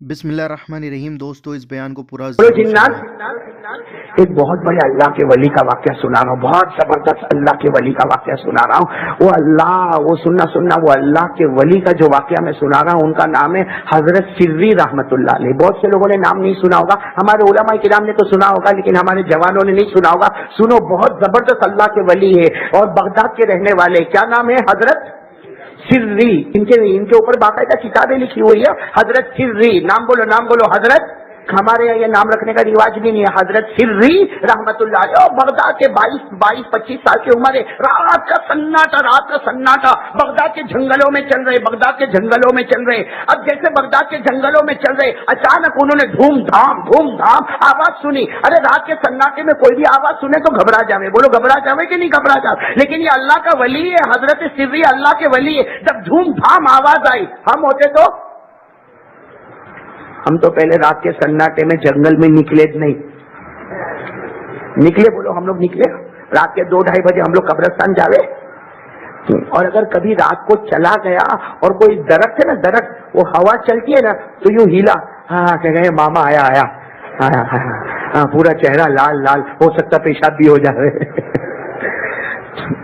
بسم اللہ الرحمن الرحیم۔ دوستو اس بیان کو پورا بولو جنات، ایک بہت بڑے اللہ کے ولی کا واقعہ سنا رہا ہوں، بہت زبردست اللہ کے ولی کا واقعہ سنا رہا ہوں۔ وہ سننا وہ اللہ کے ولی کا جو واقعہ میں سنا رہا ہوں، ان کا نام ہے حضرت سری رحمت اللہ علیہ۔ بہت سے لوگوں نے نام نہیں سنا ہوگا، ہمارے علماء کرام نے تو سنا ہوگا لیکن ہمارے جوانوں نے نہیں سنا ہوگا۔ سنو، بہت زبردست اللہ کے ولی ہے اور بغداد کے رہنے والے۔ کیا نام ہے؟ حضرت سری۔ ان کے اوپر باقاعدہ کتابیں لکھی ہوئی ہے، حضرت سری۔ نام بولو حضرت۔ ہمارے یہاں یہ نام رکھنے کا رواج بھی نہیں ہے۔ حضرت سری رحمت اللہ علیہ بغداد کے 22-25 سال کی عمر ہے۔ رات کا سناٹا بغداد کے جنگلوں میں چل رہے۔ اب جیسے بغداد کے جنگلوں میں چل رہے، اچانک انہوں نے دھوم دھام آواز سنی۔ ارے رات کے سناٹے میں کوئی بھی آواز سنے تو گھبرا جاوے۔ بولو گھبرا جاوے کہ نہیں گھبرا جاوے؟ لیکن یہ اللہ کا ولی ہے، حضرت سری اللہ کے ولی ہے۔ جب دھوم دھام آواز آئی، ہم ہوتے تو ہم تو پہلے رات کے سناٹے میں جنگل میں نکلے بولو ہم لوگ نکلے رات کے 2-2:30 بجے ہم لوگ قبرستان جاوے۔ اور اگر کبھی رات کو چلا گیا اور کوئی درخت ہے نا، درخت وہ ہوا چلتی ہے نا تو یوں ہیلا، کہ گئے ماما آیا، پورا چہرہ لال، ہو سکتا پیشاب بھی ہو جائے۔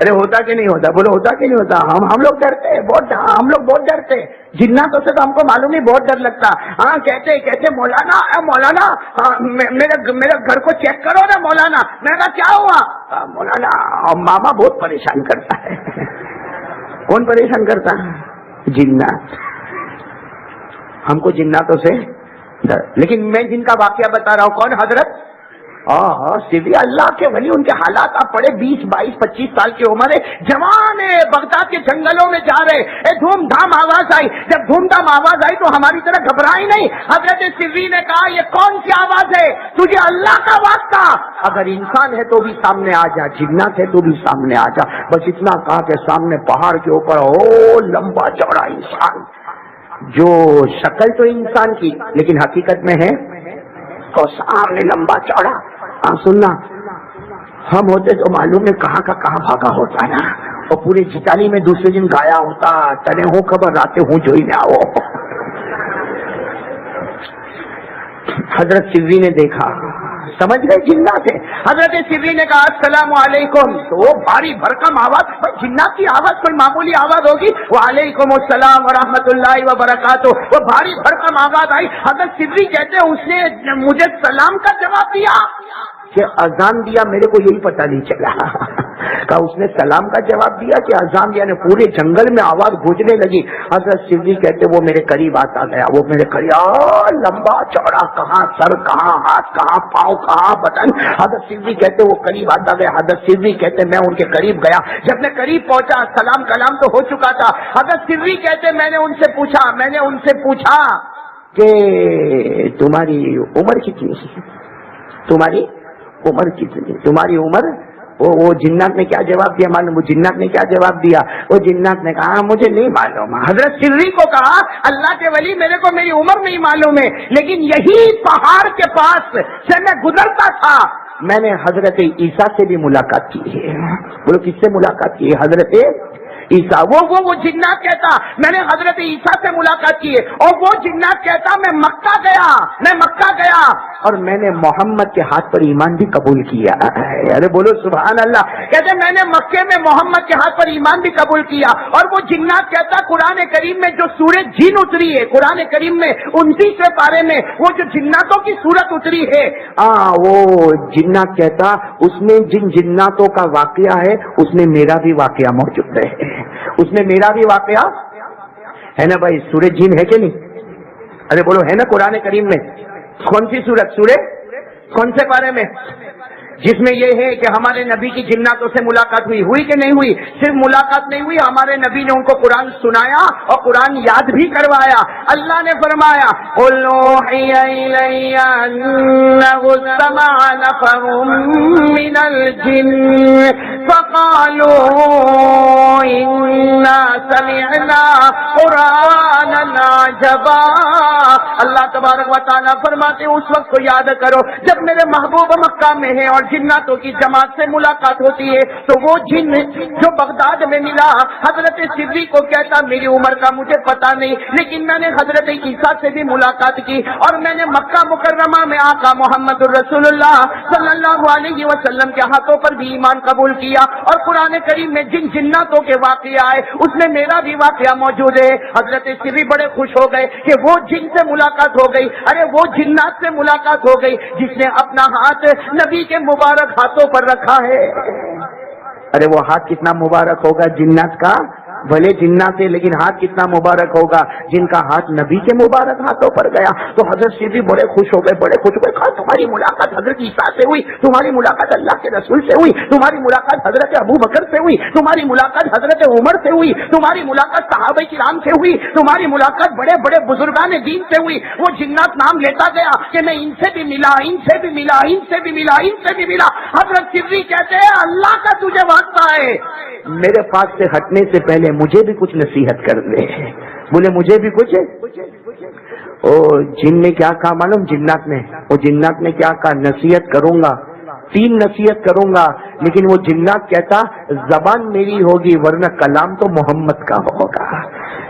ارے ہوتا کہ نہیں ہوتا؟ بولو ہوتا کہ نہیں ہوتا؟ ہم لوگ ڈرتے ہیں بہت، ہم لوگ بہت ڈرتے ہیں جناتوں سے، تو ہم کو معلوم نہیں بہت ڈر لگتا۔ کہتے مولانا میرے گھر کو چیک کرو نا مولانا۔ میں کہا کیا ہوا؟ مولانا ماما بہت پریشان کرتا ہے۔ کون پریشان کرتا ہے؟ جنات۔ ہم کو جناتوں سے ڈر، لیکن میں جن کا واقعہ بتا رہا ہوں، کون؟ حضرت سری اللہ کے ولی۔ ان کے حالات آپ پڑھے، 20-22-25 سال کی عمر ہے، جوان ہے، بغداد کے جنگلوں میں جا رہے، دھوم دھام آواز آئی۔ جب دھوم دھام آواز آئی تو ہماری طرح گھبرائی نہیں۔ حضرت سری نے کہا یہ کون سی آواز ہے؟ تجھے اللہ کا واسطہ، اگر انسان ہے تو بھی سامنے آ جا، جنات ہے تو بھی سامنے آ جا۔ بس اتنا کہا کہ سامنے پہاڑ کے اوپر لمبا چوڑا انسان، جو شکل تو انسان کی لیکن حقیقت میں ہے تو سامنے لمبا چوڑا۔ سننا، ہم ہوتے تو معلوم ہے کہاں کا کہاں بھاگا ہوتا ہے نا، اور پورے جتانی میں دوسرے دن گایا ہوتا، تنے ہوں خبر راتے ہوں جو ہی نہ ہو۔ حضرت سری نے دیکھا، سمجھ گئے جنات ہے۔ حضرت سری نے کہا السلام علیکم، تو وہ بھاری بھرکم آواز، جنات کی آواز کوئی معمولی آواز ہوگی؟ وعلیکم السلام ورحمۃ اللہ وبرکاتہ، وہ بھاری بھرکم آواز آئی۔ حضرت سری کہتے ہیں اس نے مجھے سلام کا جواب دیا کہ اذان دیا، میرے کو یہی پتہ نہیں چلا کہ اس نے سلام کا جواب دیا کہ اذان دیا۔ نے پورے جنگل میں آواز گونجنے لگی۔ حضرت سری کہتے وہ میرے قریب آتا گیا، وہ میرے قریب، لمبا چوڑا، کہاں سر، کہاں ہاتھ، کہاں پاؤں، کہاں بدن۔ حضرت سری کہتے وہ قریب آتا گیا۔ حضرت سری کہتے میں ان کے قریب گیا، جب میں قریب پہنچا سلام کلام تو ہو چکا تھا۔ حضرت سری کہتے میں نے ان سے پوچھا کہ تمہاری عمر کتنی ہے؟ تمہاری عمر کتنی؟ تمہاری عمر؟ وہ جنات نے کیا جواب دیا معلوم؟ وہ جنات نے کیا جواب دیا؟ وہ جنات نے کہا مجھے نہیں معلوم۔ حضرت سری کو کہا اللہ کے ولی میرے کو میری عمر نہیں معلوم ہے، لیکن یہی پہاڑ کے پاس سے میں گزرتا تھا، میں نے حضرت عیسیٰ سے بھی ملاقات کی ہے۔ بولو کس سے ملاقات کی ہے؟ حضرت عیسیٰ۔ وہ جنات کہتا میں نے حضرت عیسیٰ سے ملاقات کی ہے، اور وہ جنات کہتا میں مکہ گیا اور میں نے محمد کے ہاتھ پر ایمان بھی قبول کیا۔ ارے بولو سبحان اللہ۔ کہتے میں نے مکے میں محمد کے ہاتھ پر ایمان بھی قبول کیا۔ اور وہ جنات کہتا قرآن کریم میں جو سورۃ جن اتری ہے، قرآن کریم میں 29ویں پارے میں وہ جو جناتوں کی سورت اتری ہے، وہ جنات کہتا اس میں جن جناتوں کا واقعہ ہے اس میں میرا بھی واقعہ موجود ہے، اس میں میرا بھی واقعہ ہے نا بھائی۔ سورۃ جن ہے کہ نہیں؟ ارے بولو ہے نا قرآن کریم میں؟ کون سی سورت؟ کون سے پارے میں؟ جس میں یہ ہے کہ ہمارے نبی کی جناتوں سے ملاقات ہوئی کہ نہیں ہوئی؟ صرف ملاقات نہیں ہوئی، ہمارے نبی نے ان کو قرآن سنایا اور قرآن یاد بھی کروایا۔ اللہ نے فرمایا قُلْ أُوحِيَ إِلَيَّ أَنَّهُ اسْتَمَعَ نَفَرٌ مِّنَ الْجِنِّ فقالوا انا سمعنا قرآنا عجبا. اللہ تبارک و تعالیٰ فرماتے اس وقت کو یاد کرو جب میرے محبوب مکہ میں ہے اور جناتوں کی جماعت سے ملاقات ہوتی ہے تو وہ جن جو بغداد میں ملا حضرت سری کو کہتا میری عمر کا مجھے پتا نہیں لیکن میں نے حضرت عیسیٰ سے بھی ملاقات کی اور میں نے مکہ مکرمہ میں آقا محمد الرسول اللہ صلی اللہ علیہ وسلم کے ہاتھوں پر بھی ایمان قبول کیا اور قرآن کریم میں جن جناتوں کے واقعہ آئے اس میں میرا بھی واقعہ موجود ہے. حضرت سری بڑے خوش ہو گئے کہ وہ جن سے ملاقات ہو گئی. ارے وہ جنات سے ملاقات ہو گئی جس نے اپنا ہاتھ نبی کے مبارک ہاتھوں پر رکھا ہے. ارے وہ ہاتھ کتنا مبارک ہوگا جنات کا, بھلے جنات ہے لیکن ہاتھ کتنا مبارک ہوگا جن کا ہاتھ نبی کے مبارک ہاتھوں پر گیا. تو حضرت سری بڑے خوش ہو گئے, بڑے خوش ہو گئے. کہا تمہاری ملاقات حضرت عیسیٰ سے ہوئی, تمہاری ملاقات اللہ کے رسول سے ہوئی, تمہاری ملاقات حضرت ابو بکر سے ہوئی, تمہاری ملاقات حضرت عمر سے ہوئی, تمہاری ملاقات صحابہ کرام سے ہوئی, تمہاری ملاقات بڑے بڑے بزرگان دین سے ہوئی. وہ جنات نام لیتا گیا کہ میں ان سے بھی ملا, ان سے بھی ملا, ان سے بھی ملا, ان سے بھی ملا. حضرت سری کہتے ہیں اللہ کا تجھے واسطہ ہے, میرے پاس سے ہٹنے سے پہلے مجھے بھی کچھ نصیحت کر دے. بولے مجھے بھی کچھ. او جن نے کیا کہا معلوم, جنات نے, وہ جنات نے کیا کہا, نصیحت کروں گا, 3 نصیحت کروں گا. لیکن وہ جنات کہتا زبان میری ہوگی ورنہ کلام تو محمد کا ہوگا.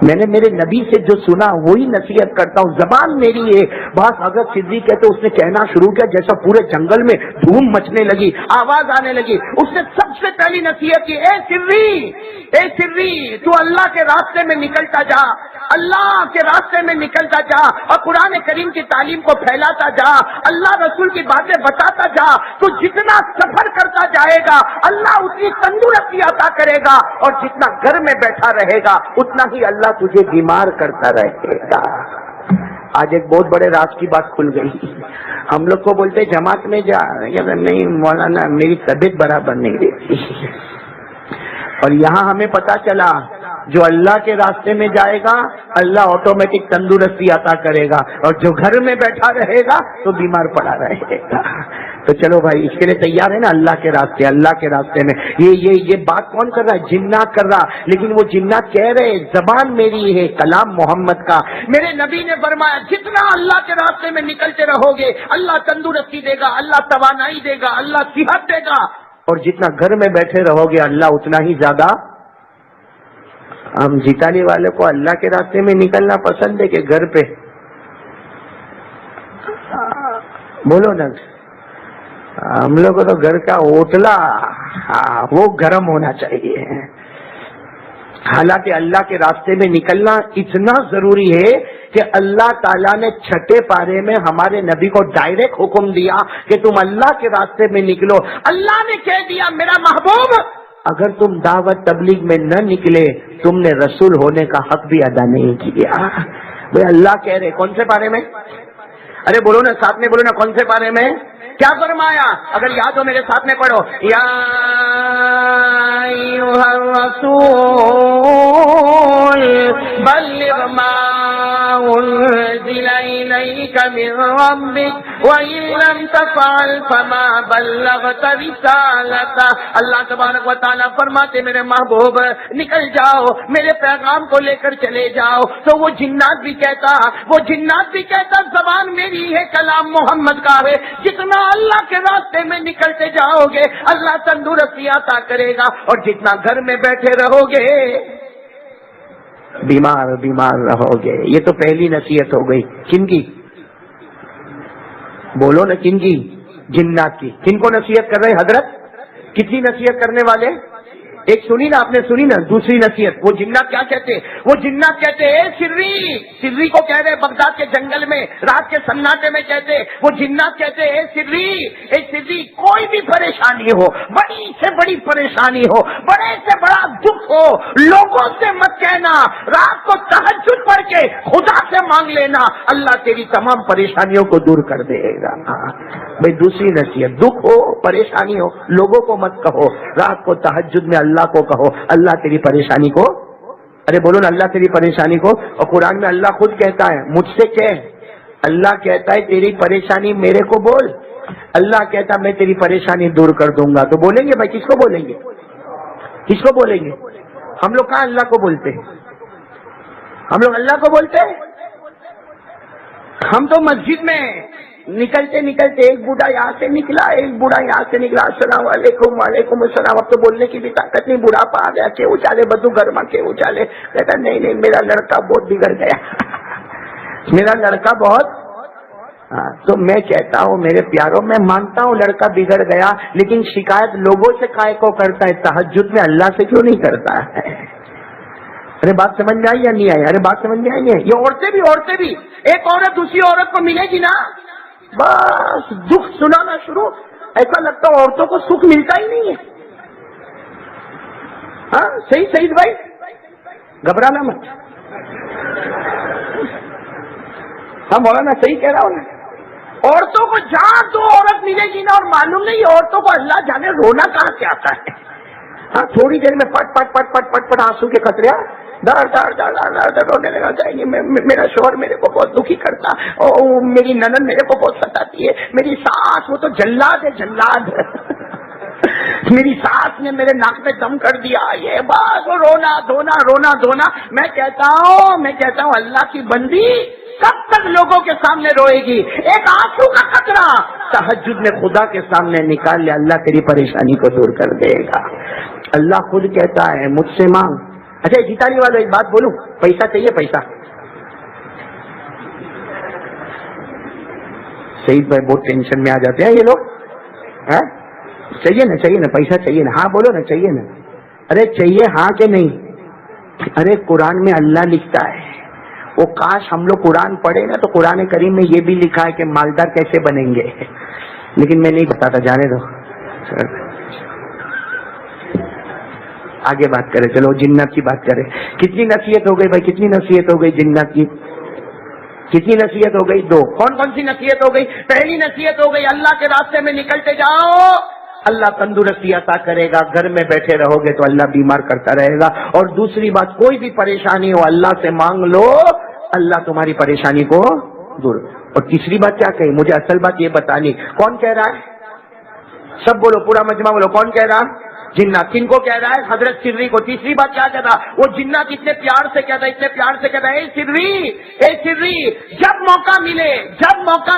میں نے میرے نبی سے جو سنا وہی نصیحت کرتا ہوں, زبان میری ہے. بس حضرت صدیق کہتے اس نے کہنا شروع کیا جیسا پورے جنگل میں دھوم مچنے لگی, آواز آنے لگی. اس نے سب سے پہلی نصیحت کی, اے سری تو اللہ کے راستے میں نکلتا جا, اللہ کے راستے میں نکلتا جا اور قرآن کریم کی تعلیم کو پھیلاتا جا, اللہ رسول کی باتیں بتاتا جا. تو جتنا سفر کرتا جائے گا اللہ اتنی تندرستی عطا کرے گا اور جتنا گھر میں بیٹھا رہے گا اتنا ہی اللہ تجھے بیمار کرتا رہے گا. آج ایک بہت بڑے راز کی بات کھل گئی. ہم لوگ کو بولتے جماعت میں جا, نہیں مولانا میری طبیعت برابر نہیں رہتی. اور یہاں ہمیں پتا چلا جو اللہ کے راستے میں جائے گا اللہ آٹومیٹک تندرستی عطا کرے گا اور جو گھر میں بیٹھا رہے گا تو بیمار پڑا رہے گا. تو چلو بھائی اس کے لیے تیار ہے نا, اللہ کے راستے میں. یہ بات کون کر رہا ہے, جنات کر رہا. لیکن وہ جنات کہہ رہے زبان میری ہے, کلام محمد کا. میرے نبی نے فرمایا جتنا اللہ کے راستے میں نکلتے رہو گے اللہ تندرستی دے گا, اللہ توانائی دے گا, اللہ صحت دے گا. اور جتنا گھر میں بیٹھے رہو گے اللہ اتنا ہی زیادہ. ہم جیتانے والے کو اللہ کے راستے میں نکلنا پسند ہے کہ گھر پہ؟ بولو نا. ہم لوگ کو تو گھر کا اوٹلا وہ گرم ہونا چاہیے. حالانکہ اللہ کے راستے میں نکلنا اتنا ضروری ہے کہ اللہ تعالیٰ نے 6 پارے میں ہمارے نبی کو ڈائریکٹ حکم دیا کہ تم اللہ کے راستے میں نکلو. اللہ نے کہہ دیا میرا محبوب اگر تم دعوت تبلیغ میں نہ نکلے تم نے رسول ہونے کا حق بھی ادا نہیں کیا. بھائی اللہ کہہ رہے کون سے پارے میں؟ ارے بولو نا, ساتھ میں بولو نا, کون سے پارے میں کیا فرمایا؟ اگر یاد ہو میرے ساتھ میں پڑھو, یا ایھا الرسول بلغ ما انزل الیک من ربک وان لم تفعل فما بلغت رسالتہ. اللہ تبارک و تعالیٰ فرماتے میرے محبوب نکل جاؤ, میرے پیغام کو لے کر چلے جاؤ. تو وہ جنات بھی کہتا زبان میری ہے, کلام محمد کا ہے. جتنا اللہ کے راستے میں نکلتے جاؤ گے اللہ تندرستی عطا کرے گا اور جتنا گھر میں بیٹھے رہو گے بیمار رہو گے. یہ تو پہلی نصیحت ہو گئی. کن کی بولو نا, کن کی؟ جنات کی. کن کو نصیحت کر رہے حضرت؟ کتنی نصیحت کرنے والے؟ ایک سنی نا, آپ نے سنی نا دوسری نصیحت. وہ جنات کیا کہتے؟ وہ جنات کہتے اے سری کو کہہ رہے بغداد کے جنگل میں رات کے سناٹے میں کہتے. وہ جنات کہتے اے سری کوئی بھی پریشانی ہو, بڑی سے بڑی پریشانی ہو, بڑے سے بڑا دکھ ہو, لوگوں سے مت کہنا, رات کو تہجد پڑھ کے خدا سے مانگ لینا, اللہ تیری تمام پریشانیوں کو دور کر دے گا. بھائی دوسری نصیحت, دکھ ہو پریشانی ہو لوگوں کو مت کہو, رات کو تہجد میں اللہ کو کہو اللہ تیری پریشانی کو. ارے بولو نا اللہ تیری پریشانی کو. اور قرآن میں اللہ خود کہتا ہے مجھ سے کہہ, اللہ کہتا ہے تیری پریشانی میرے کو بول. اللہ کہتا میں تیری پریشانی دور کر دوں گا. تو بولیں گے بھائی, کس کو بولیں گے؟ کس کو بولیں گے؟ ہم لوگ کہاں اللہ کو بولتے ہیں؟ ہم لوگ اللہ کو بولتے ہیں؟ ہم تو مسجد میں نکلتے نکلتے ایک بوڑھا یہاں سے نکلا، ایک بوڑھا یہاں سے نکلا، السلام علیکم وعلیکم السلام. اب تو بولنے کی بھی طاقت نہیں، بوڑھاپا آ گیا، کہ اچالے بدو گھر میں کے اچالے. کہتا نہیں نہیں، میرا لڑکا بہت بگڑ گیا میرا لڑکا بہت. تو میں کہتا ہوں میرے پیاروں، میں مانتا ہوں لڑکا بگڑ گیا، لیکن شکایت لوگوں سے کائے کو کرتا ہے، تہجد میں اللہ سے کیوں نہیں کرتا ہے؟ ارے بات سمجھ میں آئی یا نہیں آئی؟ ارے بات سمجھ میں آئی ہے؟ یہ عورتیں بھی ایک عورت دوسری عورت کو ملے گی نا، بس دکھ سنانا شروع. ایسا لگتا ہے عورتوں کو سکھ ملتا ہی نہیں ہے. ہاں صحیح سعید بھائی، گھبرانا مت. ہاں مولانا صحیح کہہ رہا ہوں نا. عورتوں کو جہاں دو عورت ملے گی نا، اور معلوم نہیں عورتوں کو اللہ جانے رونا کہاں سے آتا ہے. ہاں تھوڑی دیر میں پٹ پٹ پٹ پٹ پٹ پٹ آنسو کے قطرے دار دار دار دار دار رونے لگا جائیں گے. میرا شوہر میرے کو بہت دکھی کرتا، میری ننند میرے کو بہت ستاتی ہے، میری ساس وہ تو جلاد ہے جلاد میری ساس نے میرے ناک میں دم کر دیا. یہ بس رونا دھونا رونا دھونا. میں کہتا ہوں اللہ کی بندی کب تک لوگوں کے سامنے روئے گی؟ ایک آنسو کا قطرہ تہجد میں خدا کے سامنے نکال لے، اللہ تیری پریشانی کو دور کر دے گا. اللہ خود کہتا ہے مجھ سے مانگ. اچھا جیتالی والوں ایک بات بولوں، پیسہ چاہیے؟ پیسہ سعید بھائی بہت ٹینشن میں آ جاتے ہیں یہ لوگ. چاہیے نا پیسہ چاہیے نا؟ ہاں بولو نا، چاہیے نا؟ ارے چاہیے ہاں کہ نہیں؟ ارے قرآن میں اللہ لکھتا ہے، وہ کاش ہم لوگ قرآن پڑھے نا تو قرآن کریم میں یہ بھی لکھا ہے کہ مالدار کیسے بنیں گے، لیکن میں نہیں بتاتا، جانے دو. آگے بات کریں، چلو جنات کی بات کریں. کتنی نصیحت ہو گئی بھائی؟ کتنی نصیحت ہو گئی جنات کی؟ کتنی نصیحت ہو گئی؟ دو. کون سی نصیحت ہو گئی؟ پہلی نصیحت ہو گئی اللہ کے راستے میں نکلتے جاؤ، اللہ تندرستی عطا کرے گا. گھر میں بیٹھے رہو گے تو اللہ بیمار کرتا رہے گا. اور دوسری بات، کوئی بھی پریشانی ہو اللہ سے مانگ لو، اللہ تمہاری پریشانی کو دور. اور تیسری بات کیا کہی؟ مجھے اصل بات یہ بتانی. کون کہہ رہا ہے؟ سب بولو، پورا مجمع بولو. کون کہہ رہا؟ جنات. کن کو کہہ رہا ہے؟ حضرت سری کو. تیسری بات کیا کہتا؟ وہ جنات اتنے پیار سے کہتا، اتنے پیار سے کہتا، اے سری جب موقع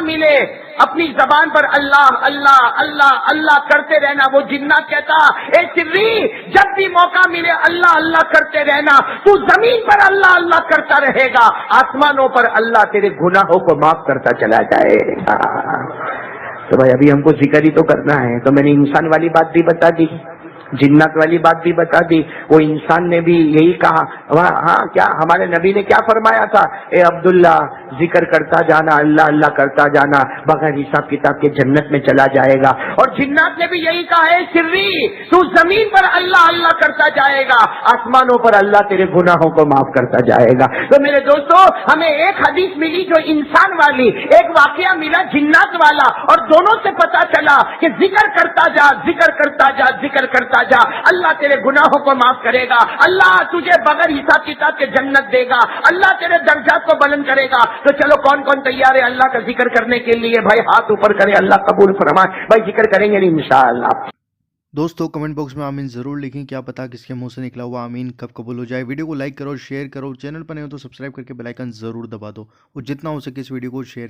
ملے اپنی زبان پر اللہ اللہ اللہ اللہ کرتے رہنا. وہ جنات کہتا، اے سری جب بھی موقع ملے اللہ اللہ کرتے رہنا. تو زمین پر اللہ اللہ کرتا رہے گا، آسمانوں پر اللہ تیرے گناہوں کو معاف کرتا چلا جائے گا. تو بھائی ابھی ہم کو ذکر ہی تو کرنا ہے، تو میں نے انسان والی بات بھی بتا دی، جنات والی بات بھی بتا دی. وہ انسان نے بھی یہی کہا. ہاں کیا ہمارے نبی نے کیا فرمایا تھا؟ اے عبداللہ ذکر کرتا جانا، اللہ اللہ کرتا جانا، بغیر حساب کتاب کے جنت میں چلا جائے گا. اور جنات نے بھی یہی کہا، اے سری تو زمین پر اللہ اللہ کرتا جائے گا، آسمانوں پر اللہ تیرے گناہوں کو معاف کرتا جائے گا. تو میرے دوستو، ہمیں ایک حدیث ملی جو انسان والی، ایک واقعہ ملا جنات والا، اور دونوں سے پتا چلا کہ ذکر کرتا جا ذکر کرتا جا ذکر کرتا جا، اللہ تیرے گناہوں کو معاف کرے گا، اللہ تجھے بغیر حساب کتاب کے جنت دے گا، اللہ تیرے درجات کو بلند کرے گا. تو چلو کون کون تیار ہے اللہ کا ذکر کرنے کے لیے؟ بھائی ہاتھ اوپر کرے، اللہ قبول فرمائے. بھائی ذکر کریں گے انشاءاللہ. دوستو کمنٹ باکس میں آمین ضرور لکھیں، کیا پتا کس کے منہ سے نکلا ہوا آمین کب قبول ہو جائے. ویڈیو کو لائک کرو، شیئر کرو، چینل پر نہیں ہو تو سبسکرائب کر کے بیل آئیکن ضرور دبا دو، اور جتنا ہو سکے اس ویڈیو کو شیئر